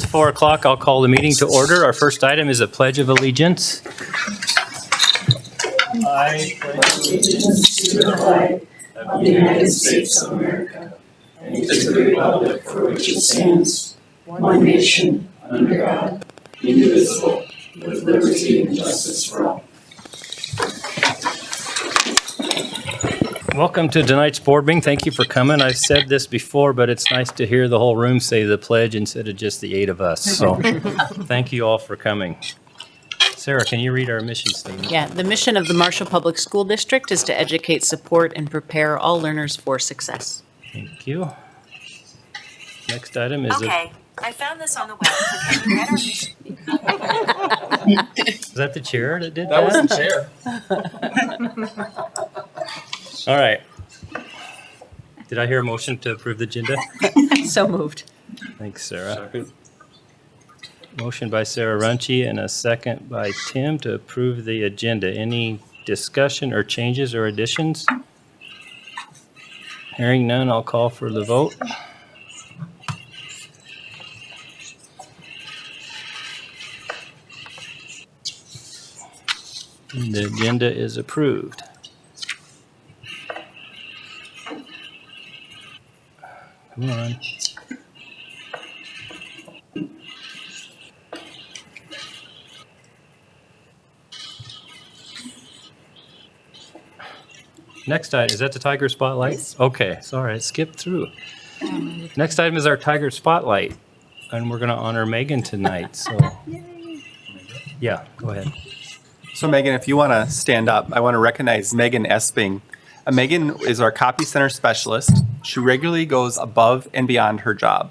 4 o'clock. I'll call the meeting to order. Our first item is a Pledge of Allegiance. I pledge allegiance to the flag of the United States of America and to the republic for which it stands, one nation, under God, indivisible, with liberty and justice for all. Welcome to tonight's board meeting. Thank you for coming. I've said this before, but it's nice to hear the whole room say the pledge instead of just the 8 of us. So thank you all for coming. Sarah, can you read our mission statement? Yeah, the mission of the Marshall Public School District is to educate, support, and prepare all learners for success. Thank you. Next item is Okay, I found this on the web. Can you read our mission? is that the chair that did That that? was the chair. All right. Did I hear a motion to approve the agenda? So moved. Thanks, Sarah. Motion by Sarah Runcie and a second by Tim to approve the agenda. Any discussion or changes or additions? Hearing none, I'll call for the vote. The agenda is approved. Come on. Next item, is that the Tiger Spotlight? Yes. Okay, sorry, I skipped through. Next item is our Tiger Spotlight, and we're going to honor Megan tonight, so. Yeah, go ahead. So Megan, if you want to stand up, I want to recognize Megan Esping. Megan is our copy center specialist. She regularly goes above and beyond her job.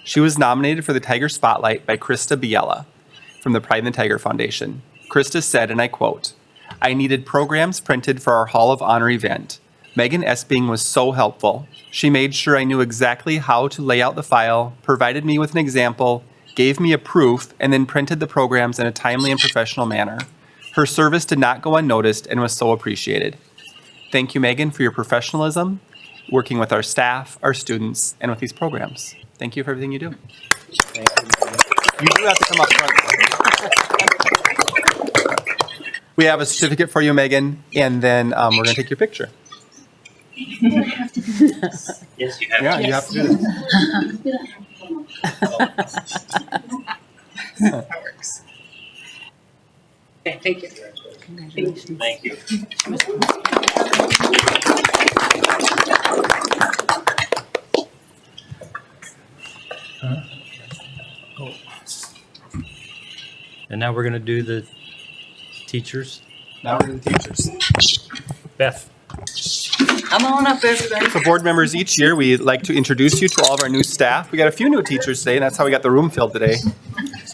She was nominated for the Tiger Spotlight by Krista Biella from the Pride in the Tiger Foundation. Krista said, and I quote, "I needed programs printed for our Hall of Honor event. Megan Esping was so helpful. She made sure I knew exactly how to lay out the file, provided me with an example, gave me a proof, and then printed the programs in a timely and professional manner. Her service did not go unnoticed and was so appreciated. Thank you, Megan, for your professionalism, working with our staff, our students, and with these programs. Thank you for everything you do." Thank you, Megan. You do have to come up front. We have a certificate for you, Megan, and then we're going to take your picture. Yes, you have. Yeah, you have to do this. That works. Okay, thank you. Congratulations. Thank you. And now we're going to do the teachers. Now we're to the teachers. Beth. Come on up, everybody. So board members, each year we like to introduce you to all of our new staff. We got a few new teachers today, and that's how we got the room filled today.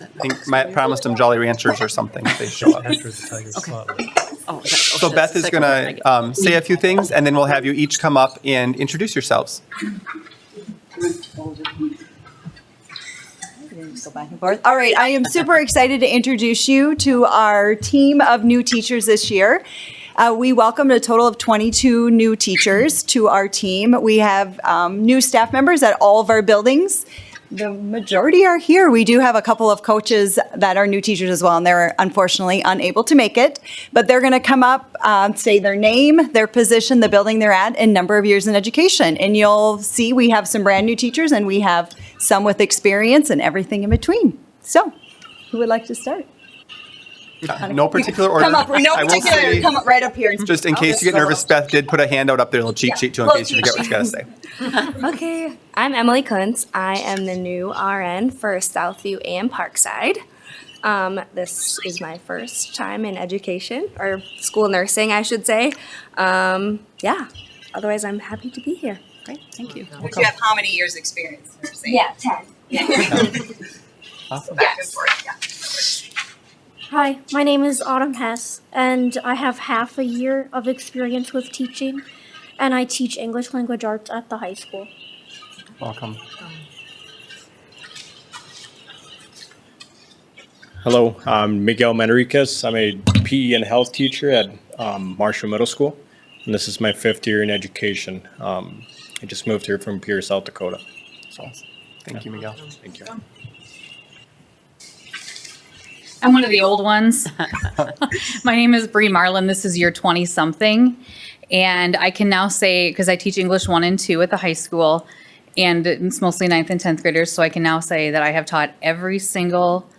I think Matt promised them Jolly Ranchers or something if they show up. After the Tiger Spotlight. So Beth is going to say a few things, and then we'll have you each come up and introduce yourselves. Go back and forth. All right, I am super excited to introduce you to our team of new teachers this year. We welcomed a total of 22 new teachers to our team. We have new staff members at all of our buildings. The majority are here. We do have a couple of coaches that are new teachers as well, and they're unfortunately unable to make it. But they're going to come up, say their name, their position, the building they're at, and number of years in education. And you'll see we have some brand new teachers, and we have some with experience and everything in between. So, who would like to start? No particular order. Come up, no I will particular, say, come up right up here. just in case you get nervous, Beth did put a handout up there, a little cheat sheet too, in case you forget what you got to say. Okay, I'm Emily Kuntz. I am the new RN for Southview and Parkside. This is my first time in education, or school nursing, I should say. Yeah, otherwise I'm happy to be here. Great, thank you. But you have how many years experience nursing? Yeah, 10. Awesome. Back and forth, yeah. Hi, my name is Autumn Hess, and I have half a year of experience with teaching, and I teach English language arts at the high school. Welcome. Hello, I'm Miguel Manriquez. I'm a PE and health teacher at Marshall Middle School, and this is my 5th year in education. I just moved here from Pierre, South Dakota. So, Thank you, Miguel. thank you. I'm one of the old ones. My name is Bree Marlin. This is year 20-something. And I can now say, because I teach English 1 and 2 at the high school, and it's mostly 9th and 10th graders, so I can now say that I have taught every single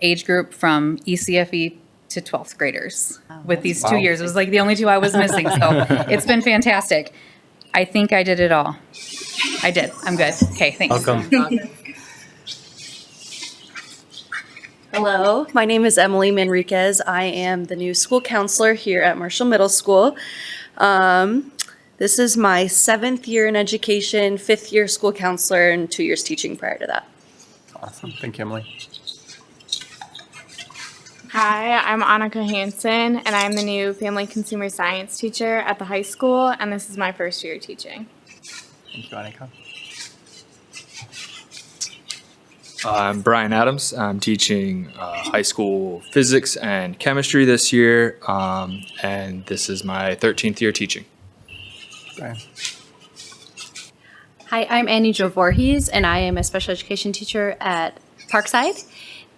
age group from ECFE to 12th graders with these 2 years. It was like the only 2 I was missing, so it's been fantastic. I think I did it all. I did. I'm good. Okay, thanks. Welcome. Hello, my name is Emily Manriquez. I am the new school counselor here at Marshall Middle School. This is my 7th year in education, 5th year school counselor, and 2 years teaching prior to that. Awesome. Thank you, Emily. Hi, I'm Annika Hansen, and I'm the new family consumer science teacher at the high school, and this is my first year teaching. Thank you, Annika. I'm Brian Adams. I'm teaching high school physics and chemistry this year, and this is my 13th year teaching. Brian. Hi, I'm Annie Jo Voorhees, and I am a special education teacher at Parkside.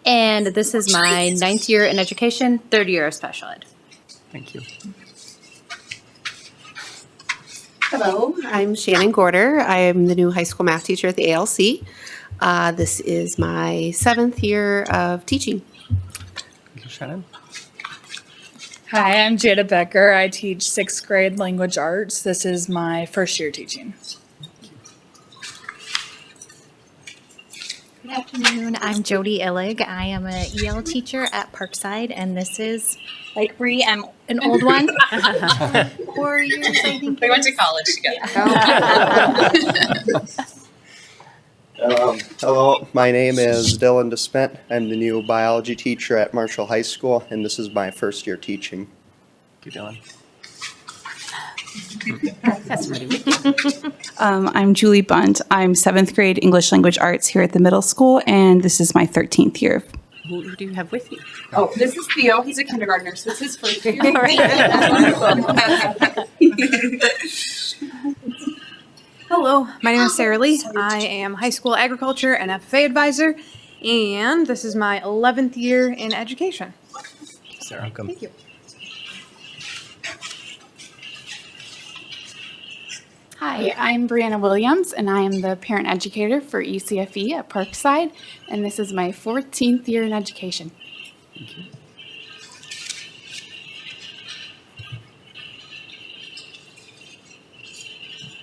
And this is my 9th year in education, 3rd year of special ed. Thank you. Hello, I'm Shannon Gorder. I am the new high school math teacher at the ALC. This is my 7th year of teaching. Thank you, Shannon. Hi, I'm Jada Becker. I teach 6th grade language arts. This is my first year teaching. Good afternoon. I'm Jody Illig. I am a EL teacher at Parkside, and this is, like Bree, I'm an old one. 4 years, I think. We went to college together. Hello, my name is Dylan Despent. I'm the new biology teacher at Marshall High School, and this is my first year teaching. Thank you, Dylan. I'm Julie Bunt. I'm 7th grade English language arts here at the middle school, and this is my 13th year. Who do you have with you? Oh, this is Theo. He's a kindergartner, so it's his first year. Hello, my name is Sarah Lee. I am high school agriculture and FFA advisor, and this is my 11th year in education. Sarah, welcome. Thank you. Hi, I'm Brianna Williams, and I am the parent educator for ECFE at Parkside, and this is my 14th year in education. Thank you.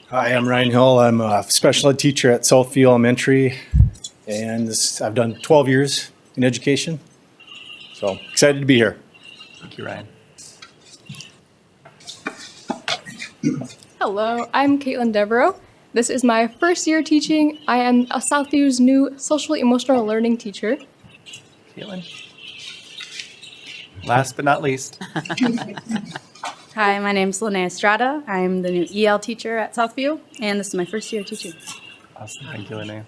Hi, I'm Ryan Hill. I'm a special ed teacher at Southview Elementary, and I've done 12 years in education, so excited to be here. Thank you, Ryan. Hello, I'm Caitlin Devereaux. This is my first year teaching. I am a Southview's new social emotional learning teacher. Caitlin. Last but not least. Hi, my name's Linnea Estrada. I'm the new EL teacher at Southview, and this is my first year teaching. Awesome. Thank you, Linnea.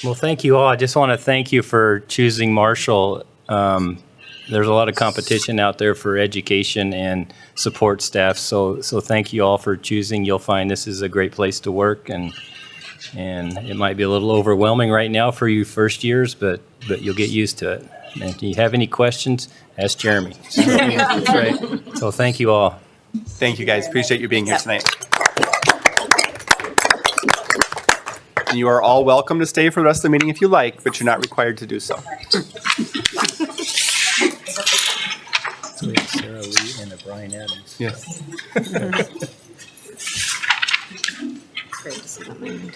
Well, thank you all. I just want to thank you for choosing Marshall. There's a lot of competition out there for education and support staff, so thank you all for choosing. You'll find this is a great place to work, and it might be a little overwhelming right now for you first years, but you'll get used to it. And if you have any questions, ask Jeremy. That's right. So thank you all. Thank you, guys. Appreciate you being here tonight. And you are all welcome to stay for the rest of the meeting if you like, but you're not required to do so. So we have Sarah Lee and a Brian Adams. Yes. Great to see them.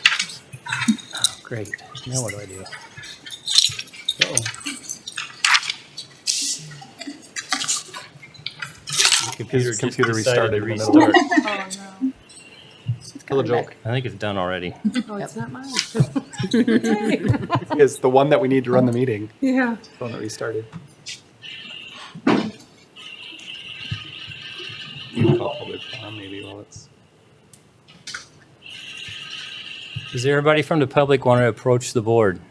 Oh, great. Now what do I do? Uh-oh. His computer decided restarted. to restart. Oh, no. Still a joke. I think it's done already. Oh, it's not mine. It's the one that we need to run the meeting. Yeah. The one that restarted. You can call public forum maybe while it's. Does everybody from the public want to approach the board?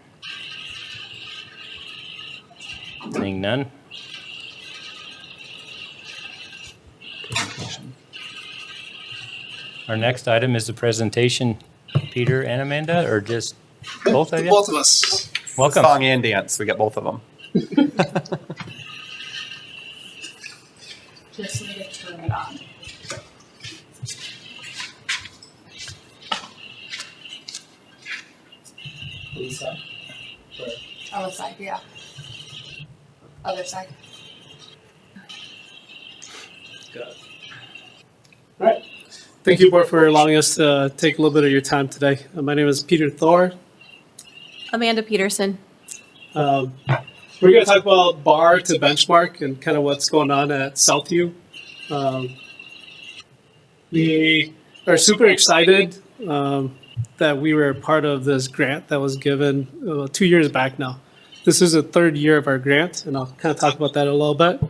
Seeing none? Our next item is the presentation, Peter and Amanda, or just both of you? Both of us. Welcome. Song and dance. We got both of them. just need to turn it on. Other side, yeah. Other side. Thank you, Board, for allowing us to take a little bit of your time today. My name is Peter Thor. Amanda Peterson. We're going to talk about bar to benchmark and kind of what's going on at Southview. We are super excited that we were part of this grant that was given 2 years back now. This is the third year of our grant, and I'll kind of talk about that a little bit.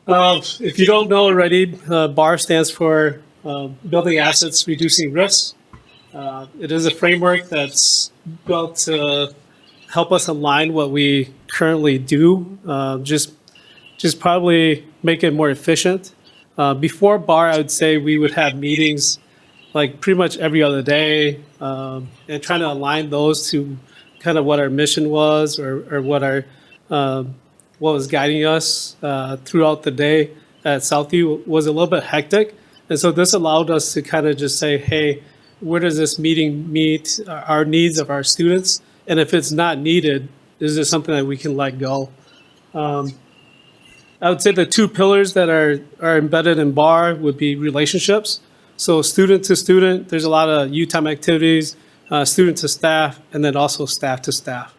If you don't know already, BAR stands for Building Assets, Reducing Risks. It is a framework that's built to help us align what we currently do, just probably make it more efficient. Before BAR, I would say we would have meetings like pretty much every other day, and trying to align those to kind of what our mission was or what our what was guiding us throughout the day at Southview was a little bit hectic. And so this allowed us to kind of just say, hey, where does this meeting meet our needs of our students? And if it's not needed, is there something that we can let go? I would say the two pillars that are embedded in BAR would be relationships. So student to student, there's a lot of U-Time activities, student to staff, and then also staff to staff.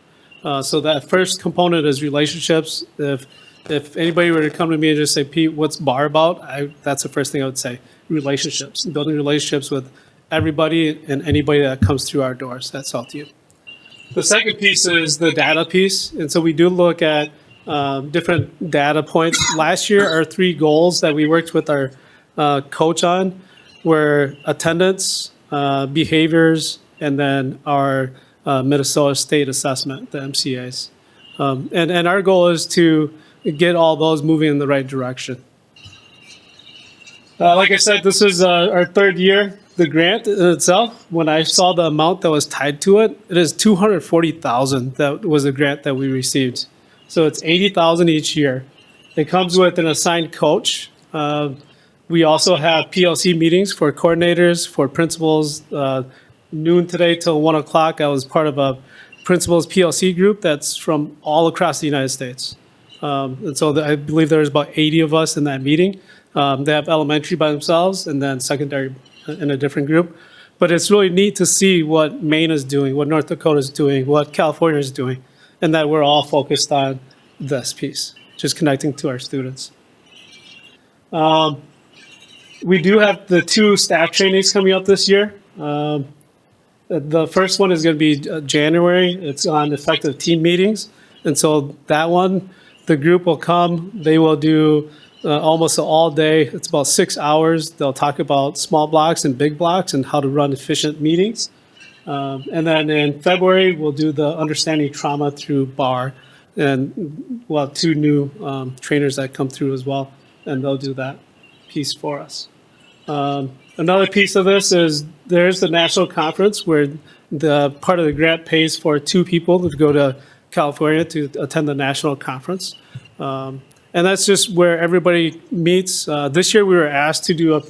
So that first component is relationships. If anybody were to come to me and just say, Pete, what's BAR about? That's the first thing I would say, relationships, building relationships with everybody and anybody that comes through our doors at Southview. The second piece is the data piece. And so we do look at different data points. Last year, our 3 goals that we worked with our coach on were attendance, behaviors, and then our Minnesota State Assessment, the MCAs. And our goal is to get all those moving in the right direction. Like I said, this is our third year. The grant in itself, when I saw the amount that was tied to it, it is $240,000 that was the grant that we received. So it's $80,000 each year. It comes with an assigned coach. We also have PLC meetings for coordinators, for principals. Noon today till 1 o'clock, I was part of a principals PLC group that's from all across the United States. And so I believe there's about 80 of us in that meeting. They have elementary by themselves and then secondary in a different group. But it's really neat to see what Maine is doing, what North Dakota is doing, what California is doing, and that we're all focused on this piece, just connecting to our students. We do have the 2 staff trainings coming up this year. The first one is going to be January. It's on effective team meetings. And so that one, the group will come. They will do almost all day. It's about 6 hours. They'll talk about small blocks and big blocks and how to run efficient meetings. And then in February, we'll do the Understanding Trauma through BAR. And we'll have 2 new trainers that come through as well. And they'll do that piece for us. Another piece of this is there's the national conference where the part of the grant pays for 2 people to go to California to attend the national conference. And that's just where everybody meets. This year we were asked to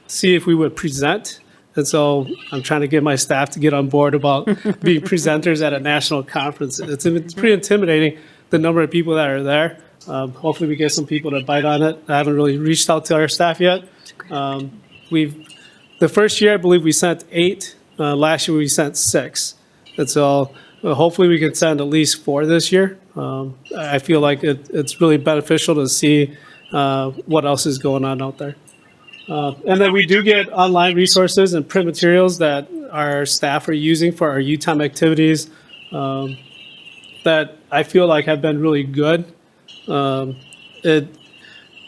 see if we would present. And so I'm trying to get my staff to get on board about being presenters at a national conference. It's pretty intimidating, the number of people that are there. Hopefully we get some people to bite on it. I haven't really reached out to our staff yet. The first year, I believe we sent 8. Last year, we sent 6. And so hopefully we can send at least 4 this year. I feel like it's really beneficial to see what else is going on out there. And then we do get online resources and print materials that our staff are using for our U-Time activities that I feel like have been really good.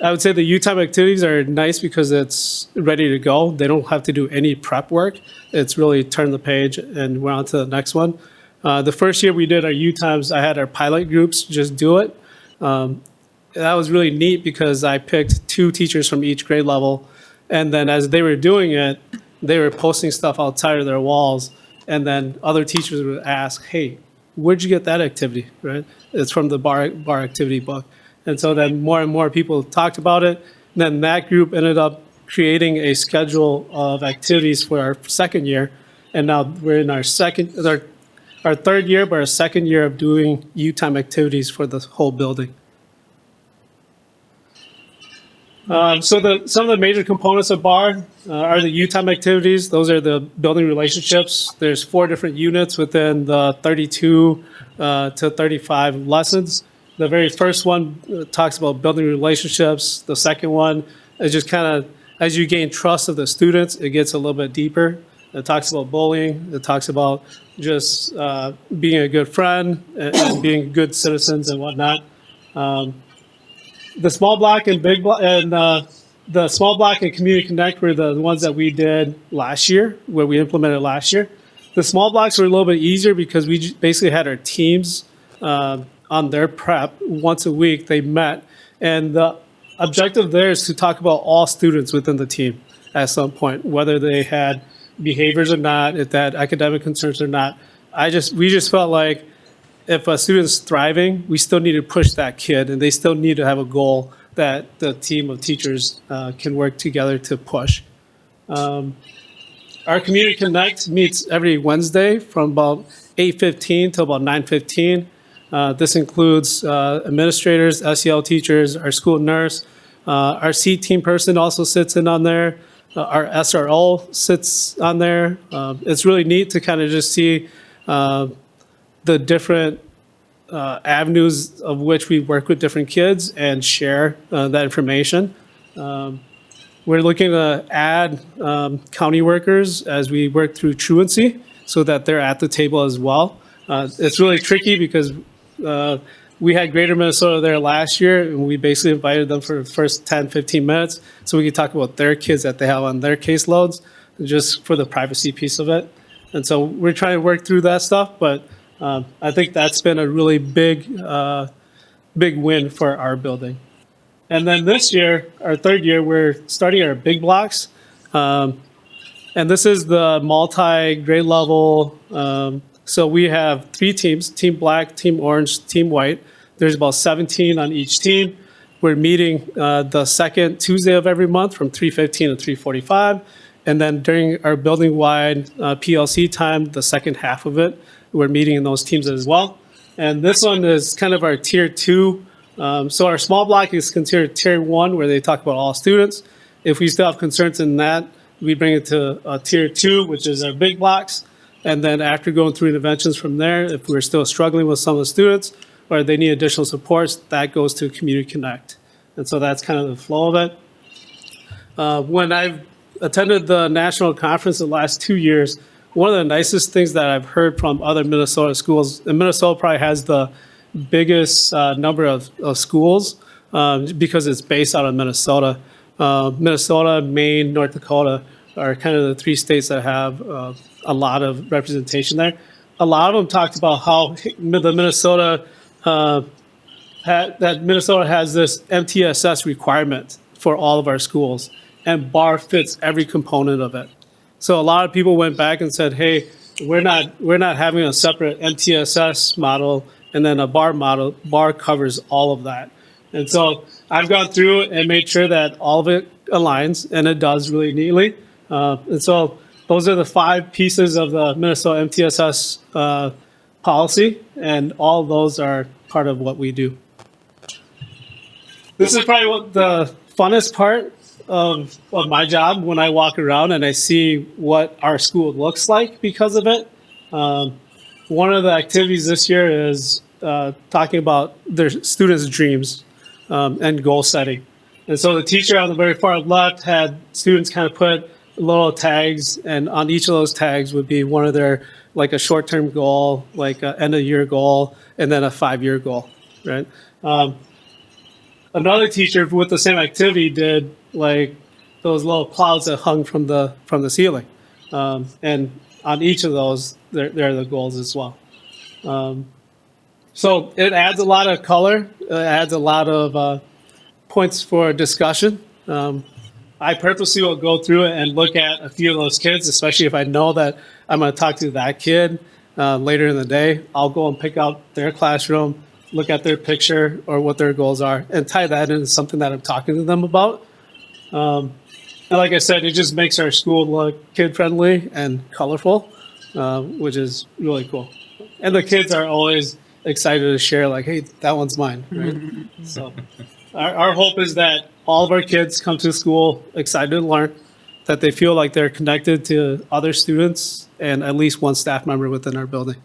I would say the U-Time activities are nice because it's ready to go. They don't have to do any prep work. It's really turn the page and we're on to the next one. The first year we did our U-Times, I had our pilot groups just do it. That was really neat because I picked 2 teachers from each grade level. And then as they were doing it, they were posting stuff outside of their walls. And then other teachers would ask, hey, where'd you get that activity, right? It's from the bar activity book. And so then more and more people talked about it. And then that group ended up creating a schedule of activities for our second year. And now we're in our third year, but our second year of doing U-Time activities for the whole building. Some of the major components of BAR are the U-Time activities. Those are the building relationships. There's 4 different units within the 32 to 35 lessons. The very first one talks about building relationships. The second one is just kind of, as you gain trust of the students, it gets a little bit deeper. It talks about bullying. It talks about just being a good friend and being good citizens and whatnot. The small block and big block and the small block and Community Connect were the ones that we did last year, where we implemented last year. The small blocks were a little bit easier because we basically had our teams on their prep once a week. They met, and the objective there is to talk about all students within the team at some point, whether they had behaviors or not, if they had academic concerns or not. We just felt like if a student's thriving, we still need to push that kid, and they still need to have a goal that the team of teachers can work together to push. Our Community Connect meets every Wednesday from about 8:15 to about 9:15. This includes administrators, SEL teachers, our school nurse. Our C team person also sits in on there. Our SRO sits on there. It's really neat to kind of just see the different avenues of which we work with different kids and share that information. We're looking to add county workers as we work through truancy so that they're at the table as well. It's really tricky because we had Greater Minnesota there last year, and we basically invited them for the first 10, 15 minutes so we could talk about their kids that they have on their caseloads, just for the privacy piece of it. And so we're trying to work through that stuff, but I think that's been a really big win for our building. And then this year, our third year, we're starting our big blocks. And this is the multi-grade level. So we have 3 teams, Team Black, Team Orange, Team White. There's about 17 on each team. We're meeting the second Tuesday of every month from 3:15 to 3:45. And then during our building-wide PLC time, the second half of it, we're meeting in those teams as well. And this one is kind of our tier 2. So our small block is considered tier 1, where they talk about all students. If we still have concerns in that, we bring it to tier 2, which is our big blocks. And then after going through interventions from there, if we're still struggling with some of the students or they need additional supports, that goes to Community Connect. And so that's kind of the flow of it. When I've attended the national conference the last 2 years, one of the nicest things that I've heard from other Minnesota schools, and Minnesota probably has the biggest number of schools because it's based out of Minnesota. Minnesota, Maine, North Dakota are kind of the 3 states that have a lot of representation there. A lot of them talked about how Minnesota has this MTSS requirement for all of our schools, and BAR fits every component of it. So a lot of people went back and said, "Hey, we're not having a separate MTSS model and then a BAR model. BAR covers all of that." And so I've gone through and made sure that all of it aligns, and it does really neatly. And so those are the 5 pieces of the Minnesota MTSS policy, and all of those are part of what we do. This is probably what the funnest part of my job, when I walk around and I see what our school looks like because of it. One of the activities this year is talking about their students' dreams and goal setting. And so the teacher on the very far left had students kind of put little tags, and on each of those tags would be one of their, like a short-term goal, like an end-of-year goal, and then a 5-year goal, right? Another teacher with the same activity did like those little clouds that hung from the ceiling, and on each of those, there are the goals as well. So it adds a lot of color. It adds a lot of points for discussion. I purposely will go through it and look at a few of those kids, especially if I know that I'm going to talk to that kid later in the day. I'll go and pick out their classroom, look at their picture or what their goals are, and tie that into something that I'm talking to them about. And like I said, it just makes our school look kid-friendly and colorful, which is really cool. And the kids are always excited to share, like, hey, that one's mine, right? So our hope is that all of our kids come to school excited to learn, that they feel like they're connected to other students and at least one staff member within our building.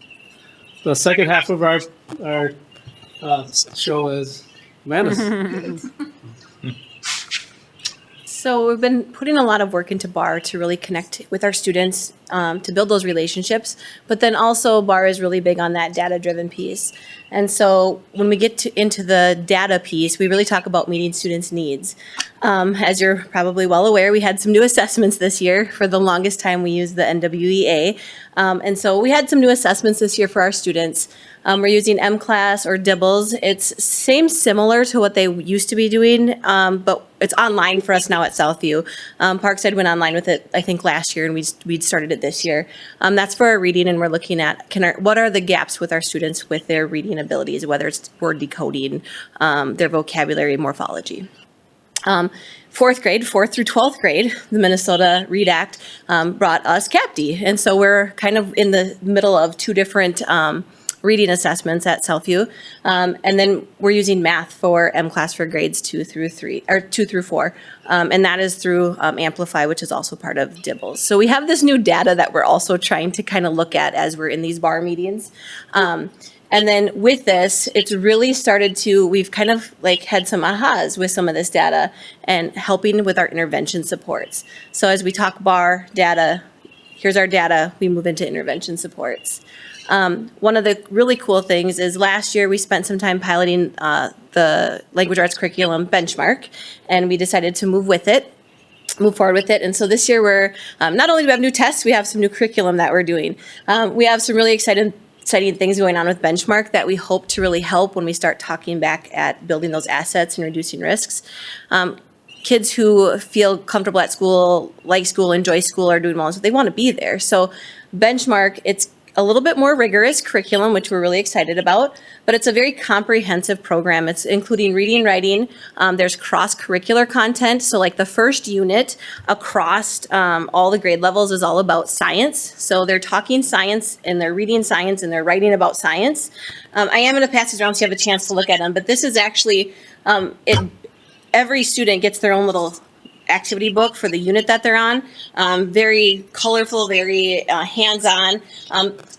The second half of our show is Amanda's. So we've been putting a lot of work into BAR to really connect with our students, to build those relationships. But then also BAR is really big on that data-driven piece. And so when we get into the data piece, we really talk about meeting students' needs. As you're probably well aware, we had some new assessments this year. For the longest time, we used the NWEA. And so we had some new assessments this year for our students. We're using MClass or DIBELS. It's similar to what they used to be doing, but it's online for us now at Southview. Parkside went online with it, I think, last year, and we'd started it this year. That's for our reading, and we're looking at what are the gaps with our students with their reading abilities, whether it's word decoding, their vocabulary, morphology. Fourth grade, 4th through 12th grade, the Minnesota READ Act brought us CAPTI. And so we're kind of in the middle of two different reading assessments at Southview. And then we're using math for MClass for grades 2 through 4. And that is through Amplify, which is also part of DIBELS. So we have this new data that we're also trying to kind of look at as we're in these BAR meetings. And then with this, it's really started to, we've kind of like had some ahas with some of this data and helping with our intervention supports. So as we talk BAR data, here's our data, we move into intervention supports. One of the really cool things is last year we spent some time piloting the language arts curriculum benchmark, and we decided to move forward with it. And so this year we're, not only do we have new tests, we have some new curriculum that we're doing. We have some really exciting things going on with benchmark that we hope to really help when we start talking back at building those assets and reducing risks. Kids who feel comfortable at school, like school, enjoy school, are doing well, so they want to be there. So benchmark, it's a little bit more rigorous curriculum, which we're really excited about, but it's a very comprehensive program. It's including reading, writing. There's cross-curricular content. So like the first unit across all the grade levels is all about science. So they're talking science and they're reading science and they're writing about science. I am going to pass these around so you have a chance to look at them, but this is actually, every student gets their own little activity book for the unit that they're on. Very colorful, very hands-on.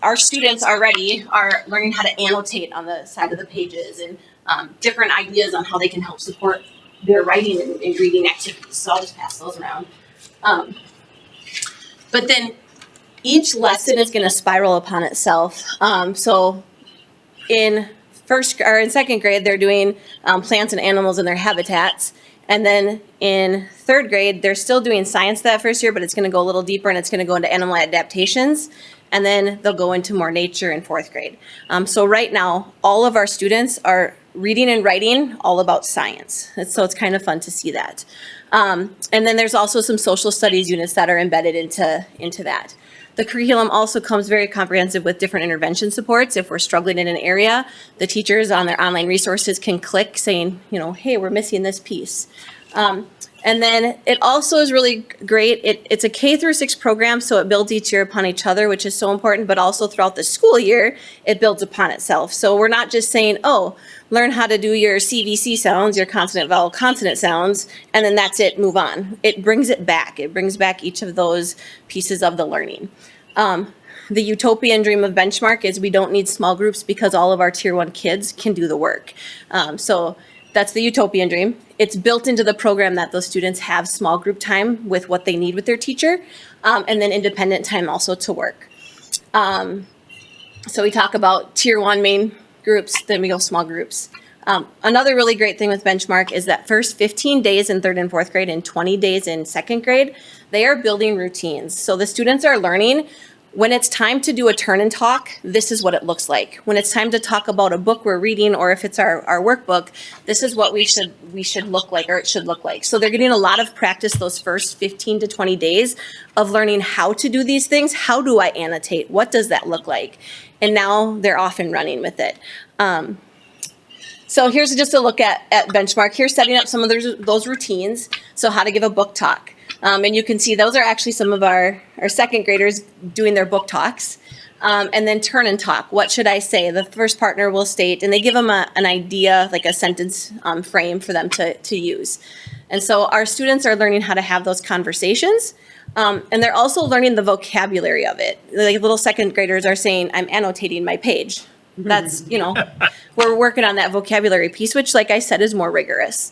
Our students already are learning how to annotate on the side of the pages and different ideas on how they can help support their writing and reading activities. So I'll just pass those around. But then each lesson is going to spiral upon itself. So in second grade, they're doing plants and animals and their habitats. And then in third grade, they're still doing science that first year, but it's going to go a little deeper and it's going to go into animal adaptations. And then they'll go into more nature in fourth grade. So right now, all of our students are reading and writing all about science. So it's kind of fun to see that. And then there's also some social studies units that are embedded into that. The curriculum also comes very comprehensive with different intervention supports. If we're struggling in an area, the teachers on their online resources can click saying, hey, we're missing this piece. And then it also is really great. It's a K through 6 program, so it builds each year upon each other, which is so important, but also throughout the school year, it builds upon itself. So we're not just saying, oh, learn how to do your CVC sounds, your consonant, vowel, consonant sounds, and then that's it, move on. It brings it back. It brings back each of those pieces of the learning. The utopian dream of benchmark is we don't need small groups because all of our tier 1 kids can do the work. So that's the utopian dream. It's built into the program that those students have small group time with what they need with their teacher, and then independent time also to work. So we talk about tier 1 main groups, then we go small groups. Another really great thing with benchmark is that first 15 days in 3rd and 4th grade and 20 days in 2nd grade, they are building routines. So the students are learning when it's time to do a turn and talk, this is what it looks like. When it's time to talk about a book we're reading, or if it's our workbook, this is what we should look like, or it should look like. So they're getting a lot of practice those first 15 to 20 days of learning how to do these things. How do I annotate? What does that look like? And now they're off and running with it. So here's just a look at Benchmark. Here's setting up some of those routines. So how to give a book talk. And you can see those are actually some of our second graders doing their book talks. And then turn and talk. What should I say? The first partner will state, and they give them an idea, like a sentence frame for them to use. And so our students are learning how to have those conversations. And they're also learning the vocabulary of it. Like little second graders are saying, I'm annotating my page. That's, we're working on that vocabulary piece, which, like I said, is more rigorous.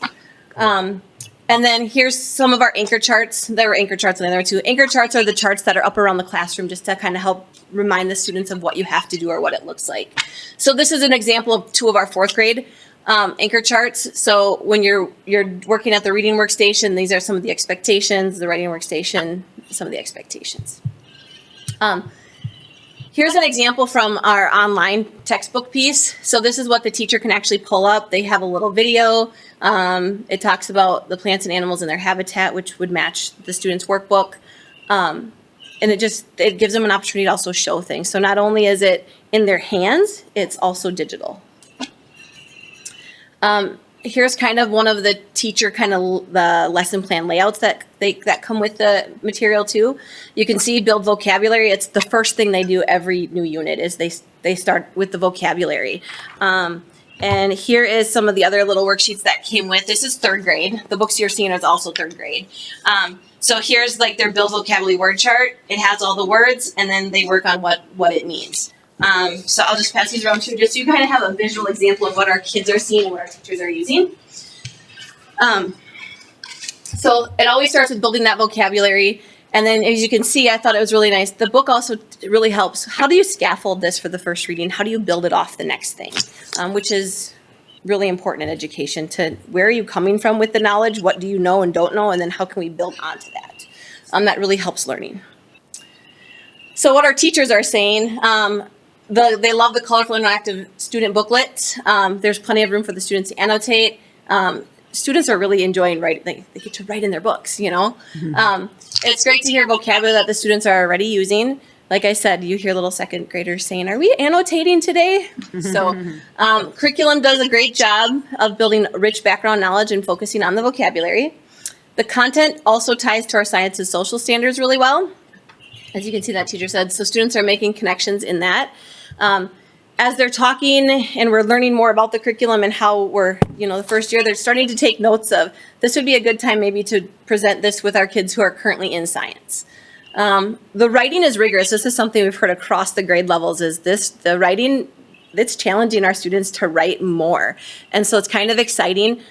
And then here's some of our anchor charts. There were anchor charts in there too. Anchor charts are the charts that are up around the classroom just to kind of help remind the students of what you have to do or what it looks like. So this is an example of 2 of our 4th grade anchor charts. So when you're working at the reading workstation, these are some of the expectations, the writing workstation, some of the expectations. Here's an example from our online textbook piece. So this is what the teacher can actually pull up. They have a little video. It talks about the plants and animals in their habitat, which would match the student's workbook. And it gives them an opportunity to also show things. So not only is it in their hands, it's also digital. Here's kind of one of the teacher the lesson plan layouts that come with the material too. You can see build vocabulary. It's the first thing they do every new unit is they start with the vocabulary. And here is some of the other little worksheets that came with. This is 3rd grade. The books you're seeing is also 3rd grade. So here's like their build vocabulary word chart. It has all the words and then they work on what it means. So I'll just pass these around too, just so you kind of have a visual example of what our kids are seeing and what our teachers are using. So it always starts with building that vocabulary. And then as you can see, I thought it was really nice. The book also really helps. How do you scaffold this for the first reading? How do you build it off the next thing? Which is really important in education to where are you coming from with the knowledge? What do you know and don't know? And then how can we build onto that? That really helps learning. So what our teachers are saying, they love the colorful interactive student booklet. There's plenty of room for the students to annotate. Students are really enjoying writing. They get to write in their books, It's great to hear vocabulary that the students are already using. Like I said, you hear little second graders saying, are we annotating today? So curriculum does a great job of building rich background knowledge and focusing on the vocabulary. The content also ties to our science and social standards really well. As you can see, that teacher said, so students are making connections in that. As they're talking and we're learning more about the curriculum and how we're, the first year, they're starting to take notes of, this would be a good time maybe to present this with our kids who are currently in science. The writing is rigorous. This is something we've heard across the grade levels the writing, it's challenging our students to write more. And so it's kind of exciting.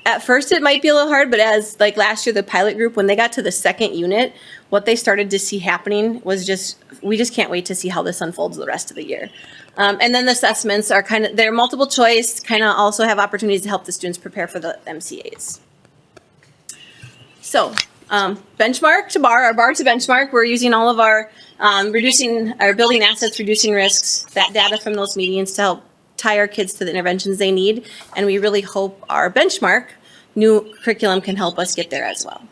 At first it might be a little hard, but as like last year, the pilot group, when they got to the 2nd unit, what they started to see happening was we just can't wait to see how this unfolds the rest of the year. And then the assessments are they're multiple choice, also have opportunities to help the students prepare for the MCAs. So benchmark to bar, or bar to benchmark, we're using all of our building assets, reducing risks, that data from those meetings to help tie our kids to the interventions they need. And we really hope our benchmark new curriculum can help us get there as well.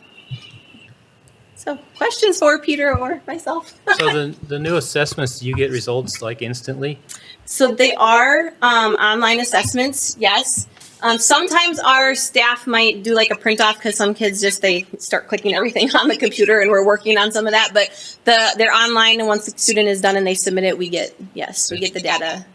So questions for Peter or myself? So the new assessments, do you get results like instantly? So they are online assessments, yes. Sometimes our staff might do like a print off because some kids they start clicking everything on the computer and we're working on some of that. But they're online, and once the student is done and they submit it, we get the data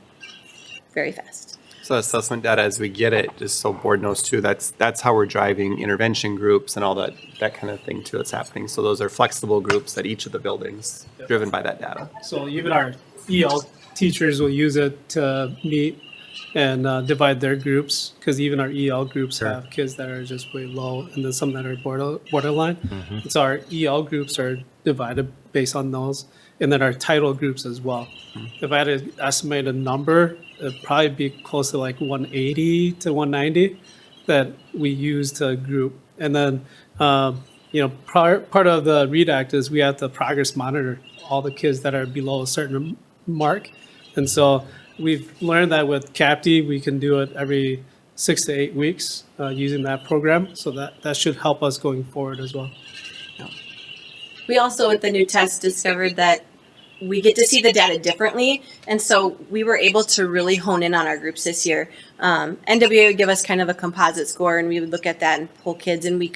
very fast. So assessment data as we get it, just so board knows too, that's how we're driving intervention groups and all that kind of thing too that's happening. So those are flexible groups at each of the buildings driven by that data. So even our EL teachers will use it to meet and divide their groups, because even our EL groups have kids that are just way low and then some that are borderline. Mm-hmm. So our EL groups are divided based on those, and then our title groups as well. Mm-hmm. If I had to estimate a number, it'd probably be close to like 180 to 190 that we use to group. And then, part of the READ Act is we have to progress monitor all the kids that are below a certain mark. And so we've learned that with CAPTI, we can do it every 6 to 8 weeks using that program. So that should help us going forward as well. We also, with the new test, discovered that we get to see the data differently. And so we were able to really hone in on our groups this year. NWA would give us kind of a composite score, and we would look at that and pull kids, and we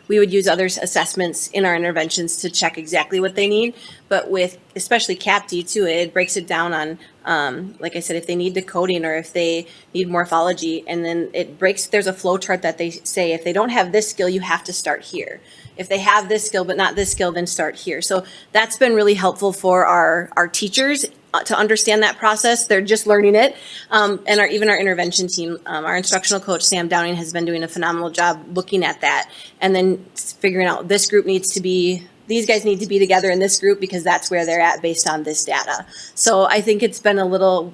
would use other assessments in our interventions to check exactly what they need. But with especially CAPT too, it breaks it down on, like I said, if they need decoding or if they need morphology, and then there's a flow chart that they say, if they don't have this skill, you have to start here. If they have this skill but not this skill, then start here. So that's been really helpful for our teachers to understand that process. They're just learning it. And even our intervention team, our instructional coach, Sam Downing, has been doing a phenomenal job looking at that and then figuring out these guys need to be together in this group because that's where they're at based on this data. So I think it's been a little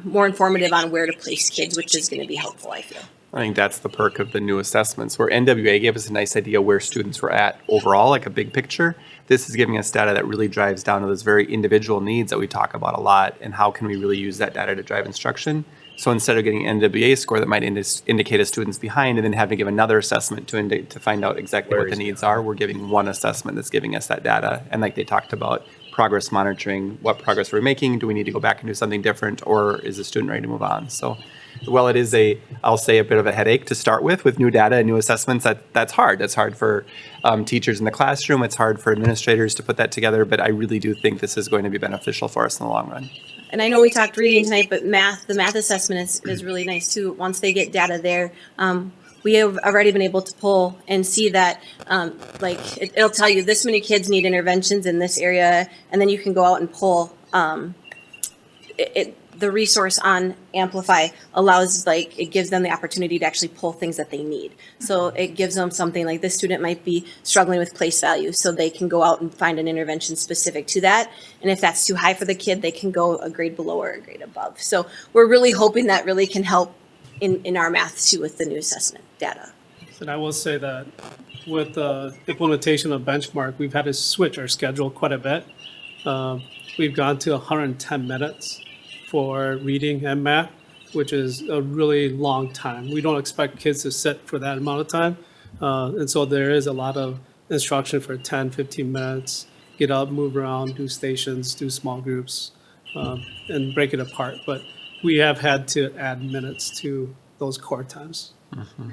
more informative on where to place kids, which is going to be helpful, I feel. I think that's the perk of the new assessments, where NWA gave us a nice idea where students were at overall, like a big picture. This is giving us data that really drives down to those very individual needs that we talk about a lot, and how can we really use that data to drive instruction. So instead of getting an NWA score that might indicate a student's behind and then having to give another assessment to find out exactly what the needs are, we're giving one assessment that's giving us that data. And like they talked about, progress monitoring, what progress we're making, do we need to go back and do something different, or is the student ready to move on? So while it is I'll say a bit of a headache to start with new data and new assessments, that's hard. That's hard for teachers in the classroom. It's hard for administrators to put that together, but I really do think this is going to be beneficial for us in the long run. And I know we talked reading tonight, but the math assessment is really nice too. Once they get data there, we have already been able to pull and see that, it'll tell you this many kids need interventions in this area, and then you can go out and pull. The resource on Amplify it gives them the opportunity to actually pull things that they need. So it gives them something like this student might be struggling with place value, so they can go out and find an intervention specific to that. And if that's too high for the kid, they can go a grade below or a grade above. So we're really hoping that really can help in our math too with the new assessment data. And I will say that with the implementation of Benchmark, we've had to switch our schedule quite a bit. We've gone to 110 minutes for reading and math, which is a really long time. We don't expect kids to sit for that amount of time. And so there is a lot of instruction for 10, 15 minutes, get up, move around, do stations, do small groups, and break it apart. But we have had to add minutes to those core times. Mm-hmm.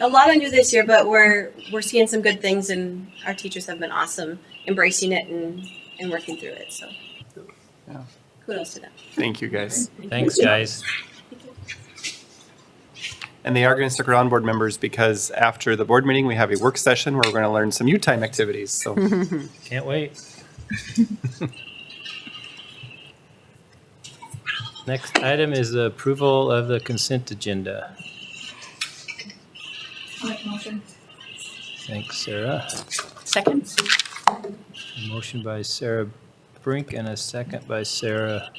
A lot of new this year, but we're seeing some good things, and our teachers have been awesome embracing it and working through it. So yeah. Kudos to them. Thank you, guys. Thanks, guys. And they are going to stick around, board members, because after the board meeting, we have a work session where we're going to learn some U-Time activities. So can't wait. Next item is the approval of the consent agenda. Motion. Thanks, Sarah. Second. A motion by Sarah Brink and a second by Sarah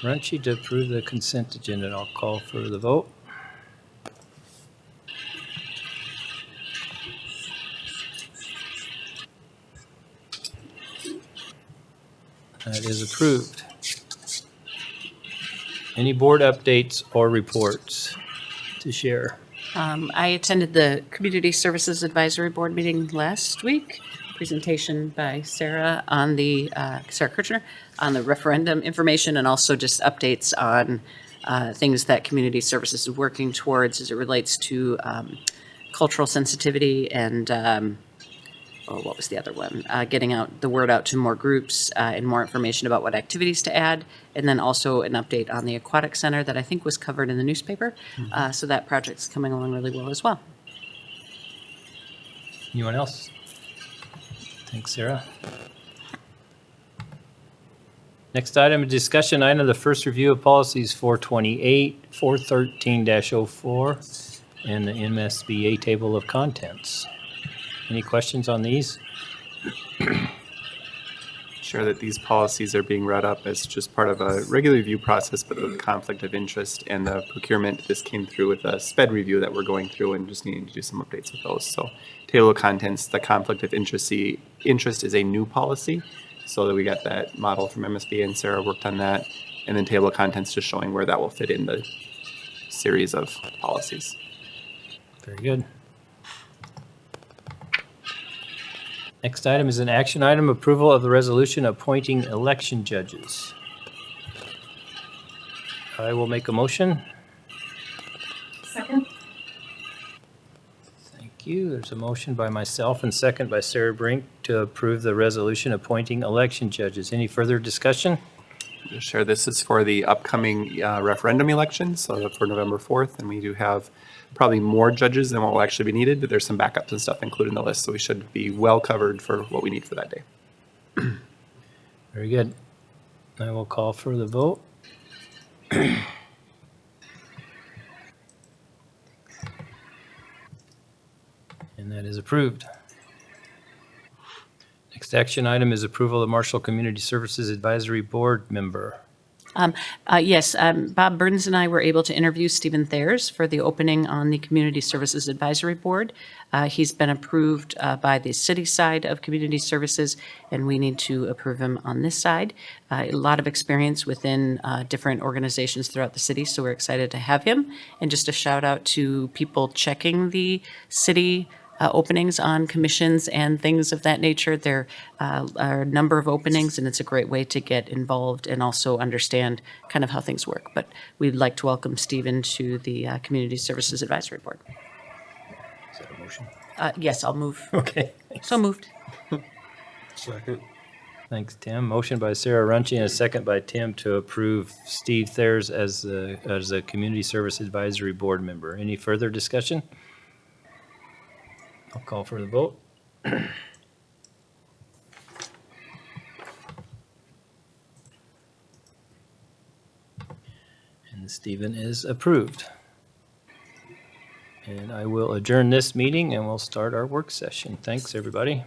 Runchi to approve the consent agenda. And I'll call for the vote. That is approved. Any board updates or reports to share? I attended the Community Services Advisory Board meeting last week. Presentation by Sarah Sarah Kirchner on the referendum information, and also just updates on things that Community Services is working towards as it relates to cultural sensitivity and what was the other one? Getting out the word out to more groups and more information about what activities to add, and then also an update on the Aquatic Center that I think was covered in the newspaper. So that project's coming along really well as well. Anyone else? Thanks, Sarah. Next item, discussion item, the first review of policies 428, 413-04, and the MSBA table of contents. Any questions on these? Sure that these policies are being read up as just part of a regular review process, but with conflict of interest and the procurement, this came through with a SPED review that we're going through and just needing to do some updates with those. So table of contents, the conflict of interest is a new policy. So that we got that model from MSBA and Sarah worked on that. And then table of contents just showing where that will fit in the series of policies. Very good. Next item is an action item, approval of the resolution appointing election judges. I will make a motion. Second. Thank you. There's a motion by myself and second by Sarah Brink to approve the resolution appointing election judges. Any further discussion? Just share this is for the upcoming referendum election, so for November 4th, and we do have probably more judges than what will actually be needed, but there's some backups and stuff included in the list, so we should be well covered for what we need for that day. Very good. I will call for the vote. And that is approved. Next action item is approval of Marshall Community Services Advisory Board member. Yes, Bob Burns and I were able to interview Stephen Thayers for the opening on the Community Services Advisory Board. He's been approved by the city side of Community Services, and we need to approve him on this side. A lot of experience within different organizations throughout the city, so we're excited to have him. And just a shout out to people checking the city openings on commissions and things of that nature. There are a number of openings, and it's a great way to get involved and also understand kind of how things work. But we'd like to welcome Stephen to the Community Services Advisory Board. Is that a motion? Yes, I'll move. Okay. So moved. Second. Thanks, Tim. Motion by Sarah Runcie and a second by Tim to approve Steve Thayers as a Community Service Advisory Board member. Any further discussion? I'll call for the vote. And Stephen is approved. And I will adjourn this meeting and we'll start our work session. Thanks, everybody.